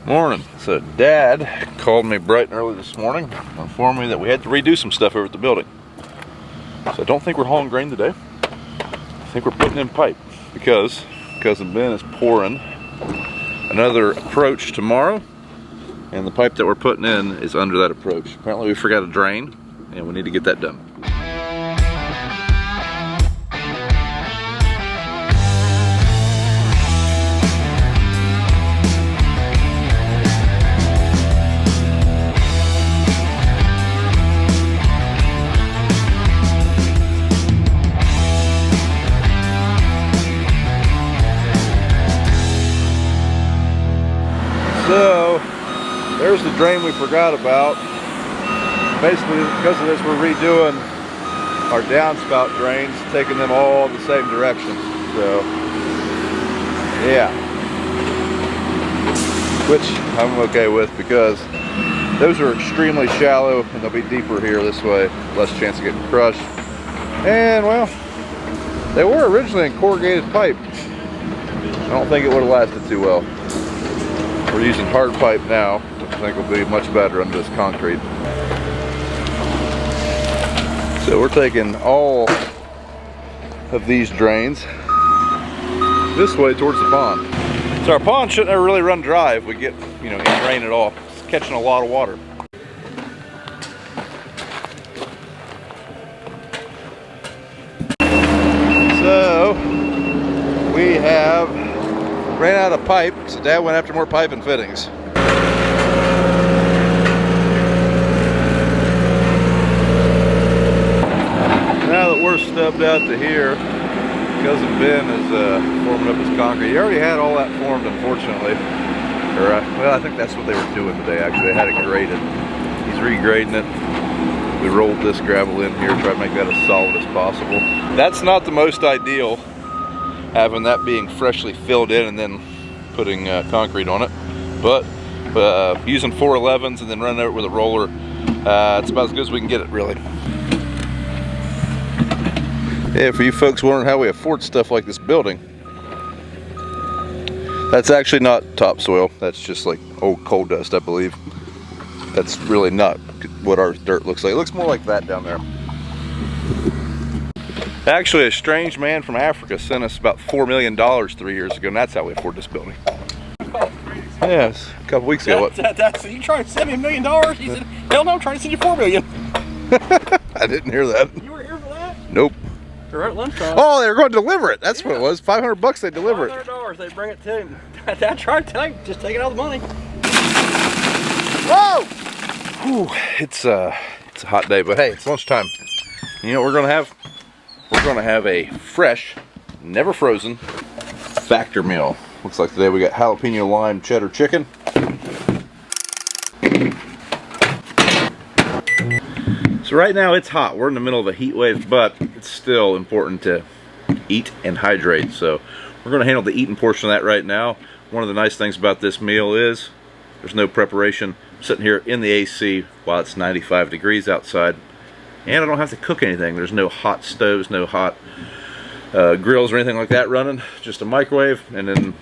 Morning. So Dad called me bright and early this morning, informed me that we had to redo some stuff over at the building. So I don't think we're hauling grain today. I think we're putting in pipe because Cousin Ben is pouring another approach tomorrow, and the pipe that we're putting in is under that approach. Apparently we forgot a drain and we need to get that done. So, there's the drain we forgot about. Basically, because of this, we're redoing our downspout drains, taking them all the same direction. So, yeah. Which I'm okay with because those are extremely shallow and they'll be deeper here this way. Less chance of getting crushed. And, well, they were originally in corrugated pipe. I don't think it would have lasted too well. We're using hard pipe now, which I think will be much better under this concrete. So we're taking all of these drains this way towards the pond. So our pond shouldn't ever really run dry if we get, any rain at all. It's catching a lot of water. So we have ran out of pipe, so Dad went after more pipe and fittings. Now that we're stubbed out to here, Cousin Ben is forming up his concrete. He already had all that formed, unfortunately. Well, I think that's what they were doing today, actually. They had it graded. He's regrading it. We rolled this gravel in here, try to make that as solid as possible. That's not the most ideal, having that being freshly filled in and then putting concrete on it, but using 411s and then running over it with a roller, it's about as good as we can get it, really. Yeah, for you folks wondering how we afford stuff like this building, that's actually not topsoil. That's just like old coal dust, I believe. That's really not what our dirt looks like. It looks more like that down there. Actually, a strange man from Africa sent us about $4 million 3 years ago, and that's how we afford this building. Yes, a couple weeks ago. You trying to send me $1 million? He said, hell no, I'm trying to send you $4 million. I didn't hear that. You were here for that? Nope. They're at lunchtime. Oh, they were going to deliver it. That's what it was. $500 they deliver it. $500, they bring it to him. I tried to tell him, just taking all the money. Whoa! Whew, it's a hot day, but hey, it's lunchtime. You know what we're going to have? We're going to have a fresh, never frozen, factor meal. Looks like today we got jalapeno lime cheddar chicken. So right now it's hot. We're in the middle of a heat wave, but it's still important to eat and hydrate. So we're going to handle the eating portion of that right now. One of the nice things about this meal is there's no preparation. I'm sitting here in the AC while it's 95 degrees outside. And I don't have to cook anything. There's no hot stoves, no hot grills or anything like that running. Just a microwave, and then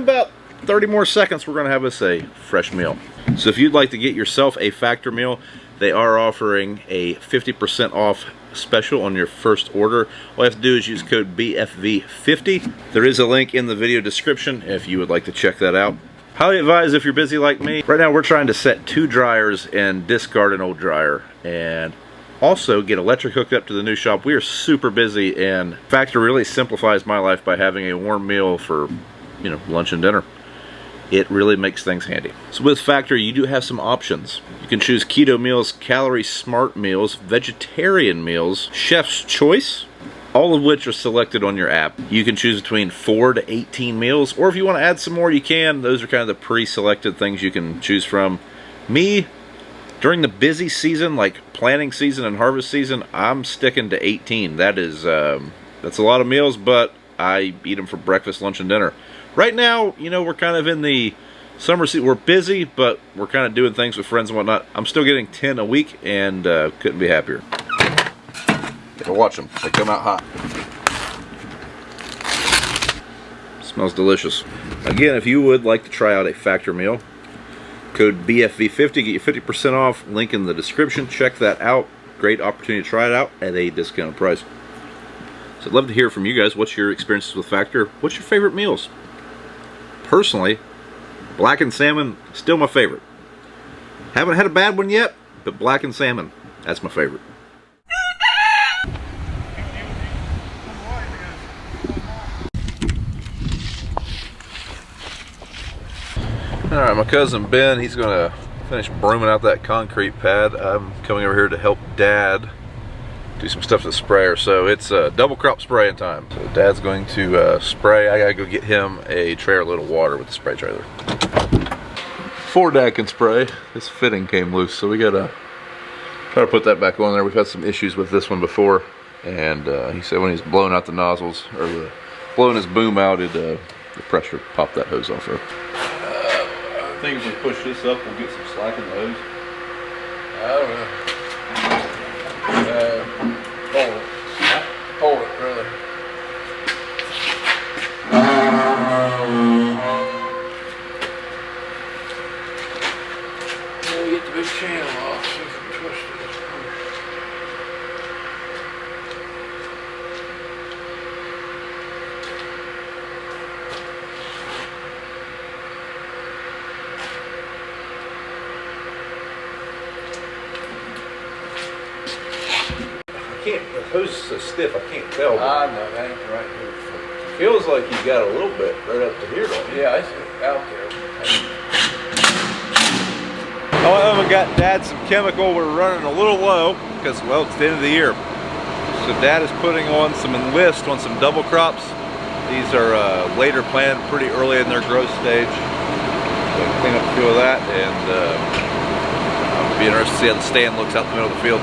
about 30 more seconds we're going to have us a fresh meal. So if you'd like to get yourself a factor meal, they are offering a 50% off special on your first order. All you have to do is use code BFV50. There is a link in the video description if you would like to check that out. Highly advised if you're busy like me. Right now we're trying to set 2 dryers and discard an old dryer, and also get electric hooked up to the new shop. We are super busy, and Factor really simplifies my life by having a warm meal for, lunch and dinner. It really makes things handy. So with Factor, you do have some options. You can choose keto meals, calorie smart meals, vegetarian meals, chef's choice, all of which are selected on your app. You can choose between 4 to 18 meals, or if you want to add some more, you can. Those are kind of the pre-selected things you can choose from. Me, during the busy season, like planting season and harvest season, I'm sticking to 18. That is, that's a lot of meals, but I eat them for breakfast, lunch, and dinner. Right now, we're kind of in the summer season. We're busy, but we're kind of doing things with friends and whatnot. I'm still getting 10 a week, and couldn't be happier. Gotta watch them. They come out hot. Smells delicious. Again, if you would like to try out a Factor meal, Code BFV50, get you 50% off. Link in the description. Check that out. Great opportunity to try it out at a discounted price. So I'd love to hear from you guys. What's your experiences with Factor? What's your favorite meals? Personally, blackened salmon, still my favorite. Haven't had a bad one yet, but blackened salmon, that's my favorite. Alright, my cousin Ben, he's going to finish brooming out that concrete pad. I'm coming over here to help Dad do some stuff to the sprayer. So it's double crop spraying time. So Dad's going to spray. I gotta go get him a trailer load of water with the spray trailer. Before Dad can spray, this fitting came loose, so we gotta try to put that back on there. We've had some issues with this one before, and he said when he's blowing out the nozzles, or blowing his boom out, the pressure popped that hose off there. I think if we push this up, we'll get some slack in the hose. I don't know. Hold it, brother. Let me get the big channel off so we can twist it. The hose is so stiff, I can't tell. I know, that ain't right here. Feels like you got a little bit right up to here, don't you? Yeah, it's out there. I went home and got Dad some chemical. We're running a little low because, well, it's the end of the year. So Dad is putting on some Enlist on some double crops. These are later planted, pretty early in their growth stage. So clean up a few of that, and I'll be interested to see how the stand looks out in the middle of the field.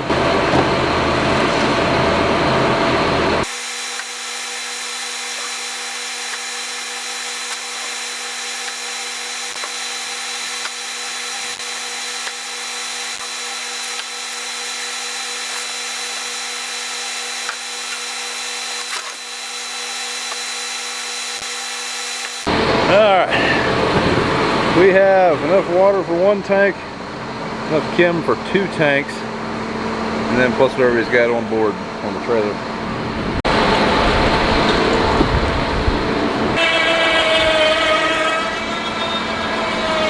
Alright, we have enough water for one tank, enough chem for 2 tanks, and then plus whatever he's got on board on the trailer.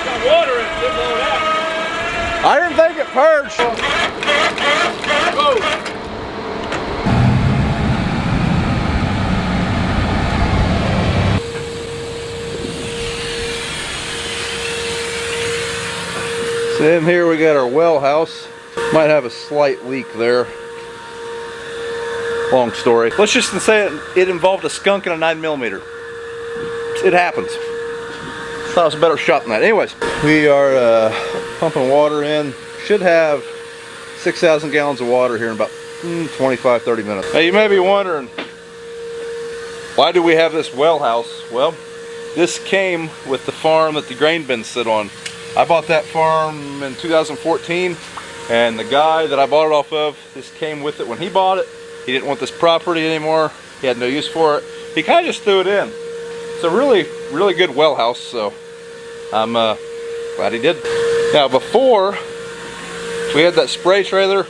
Got water in it, blow it out. I didn't think it purged. Oh. So in here we got our well house. Might have a slight leak there. Long story. Let's just say it involved a skunk and a 9mm. It happens. Thought it was a better shot than that. Anyways, we are pumping water in. Should have 6,000 gallons of water here in about 25-30 minutes. Now you may be wondering, why do we have this well house? Well, this came with the farm that the grain bins sit on. I bought that farm in 2014, and the guy that I bought it off of, this came with it when he bought it. He didn't want this property anymore. He had no use for it. He kind of just threw it in. It's a really, really good well house, so I'm glad he did. Now before, we had that spray trailer,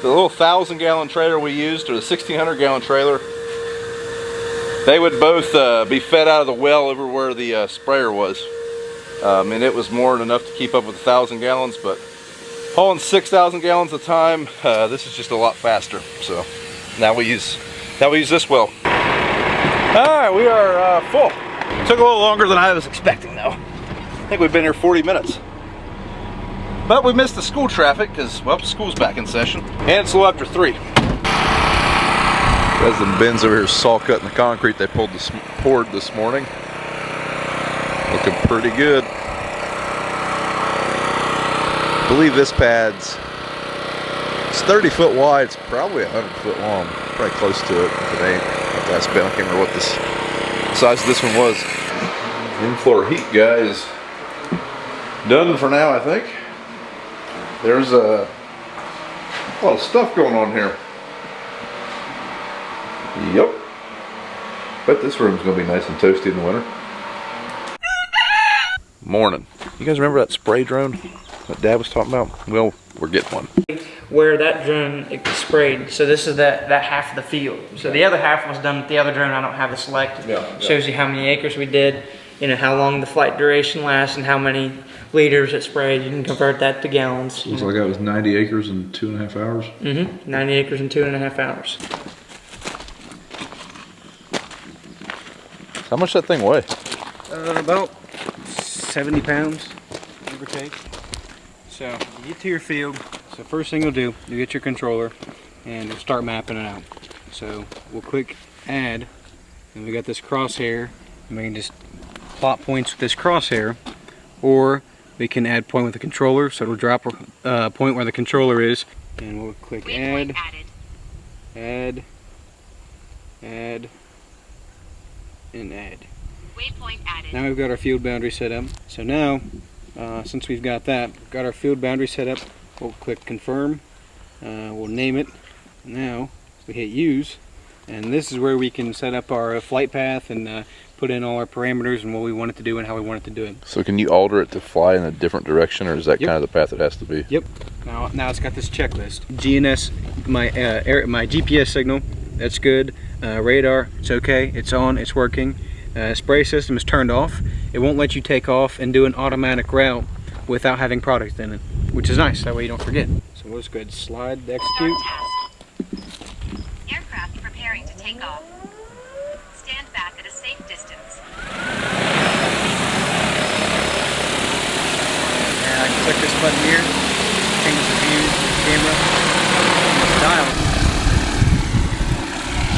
the little 1,000-gallon trailer we used, or the 1,600-gallon trailer. They would both be fed out of the well over where the sprayer was. And it was more than enough to keep up with 1,000 gallons, but hauling 6,000 gallons at a time, this is just a lot faster. So now we use this well. All right, we are full. Took a little longer than I was expecting, though. I think we've been here 40 minutes. But we missed the school traffic because, well, school's back in session, and it's a little after 3. President Ben's over here saw cutting the concrete they poured this morning. Looking pretty good. I believe this pad's, it's 30 foot wide, it's probably 100 foot long. Probably close to it if it ain't. I have to ask Ben, I can't remember what the size of this one was. In-floor heat, guys. Done for now, I think. There's a lot of stuff going on here. Yep. Bet this room's gonna be nice and toasty in the winter. Morning. You guys remember that spray drone that Dad was talking about? Well, we're getting one. Where that drone sprayed, so this is that half of the field. So the other half was done with the other drone. I don't have it selected. Shows you how many acres we did, you know, how long the flight duration lasts, and how many liters it sprayed. You can convert that to gallons. Looks like that was 90 acres in 2.5 hours. 90 acres in 2.5 hours. How much that thing weigh? About 70 pounds, give or take. So you get to your field. So first thing you'll do, you get your controller and you'll start mapping it out. So we'll click add, and we got this crosshair, and we can just plot points with this crosshair, or we can add point with the controller, so it'll drop a point where the controller is, and we'll click add, add, and add. Waypoint added. Now we've got our field boundary set up. So now, since we've got our field boundary set up, we'll click confirm. We'll name it. Now we hit use, and this is where we can set up our flight path and put in all our parameters and what we want it to do and how we want it to do it. So can you alter it to fly in a different direction, or is that kind of the path it has to be? Yep. Now it's got this checklist. GNS, my GPS signal, that's good. Radar, it's okay. It's on. It's working. Spray system is turned off. It won't let you take off and do an automatic route without having product in it, which is nice. That way you don't forget. So we'll just go ahead and slide to execute. Aircraft preparing to take off. Stand back at a safe distance. And I can click this button here, change the view, camera, dial.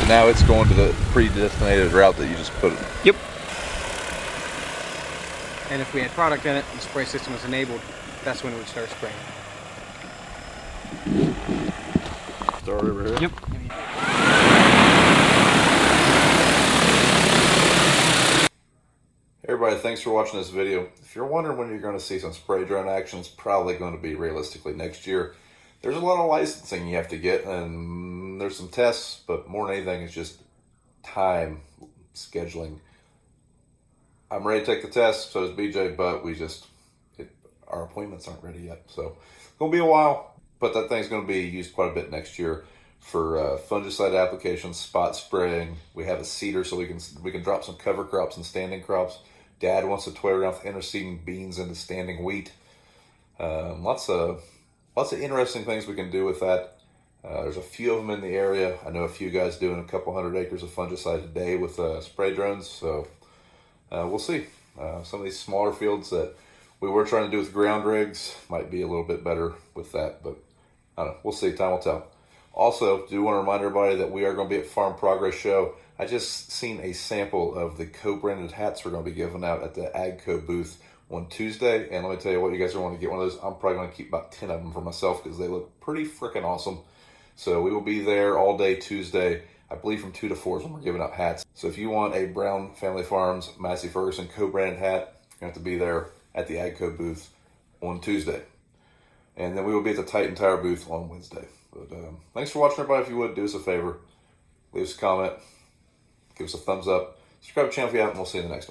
So now it's going to the predestinated route that you just put it. Yep. And if we had product in it, the spray system was enabled, that's when it would start spraying. Start over here? Yep. Everybody, thanks for watching this video. If you're wondering when you're going to see some spray drone action, it's probably going to be realistically next year. There's a lot of licensing you have to get, and there's some tests, but more than anything, it's just time scheduling. I'm ready to take the test, so is BJ, but our appointments aren't ready yet. So it's going to be a while, but that thing's going to be used quite a bit next year for fungicide applications, spot spraying. We have a seeder, so we can drop some cover crops and standing crops. Dad wants to toy around with interseeding beans into standing wheat. Lots of interesting things we can do with that. There's a few of them in the area. I know a few guys doing a couple 100 acres of fungicide a day with spray drones, so we'll see. Some of these smaller fields that we were trying to do with ground rigs might be a little bit better with that, but I don't know. We'll see. Time will tell. Also, do want to remind everybody that we are going to be at Farm Progress Show. I just seen a sample of the co-branded hats we're going to be giving out at the AGCO booth on Tuesday, and let me tell you what, you guys are going to get one of those. I'm probably going to keep about 10 of them for myself because they look pretty freaking awesome. So we will be there all day Tuesday. I believe from 2 to 4 is when we're giving out hats. So if you want a Brown Family Farms Massey Ferguson co-branded hat, you have to be there at the AGCO booth on Tuesday. And then we will be at the Titan Tire booth on Wednesday. But thanks for watching, everybody. If you would, do us a favor. Leave us a comment. Give us a thumbs up. Subscribe to the channel if you haven't. We'll see you in the next one.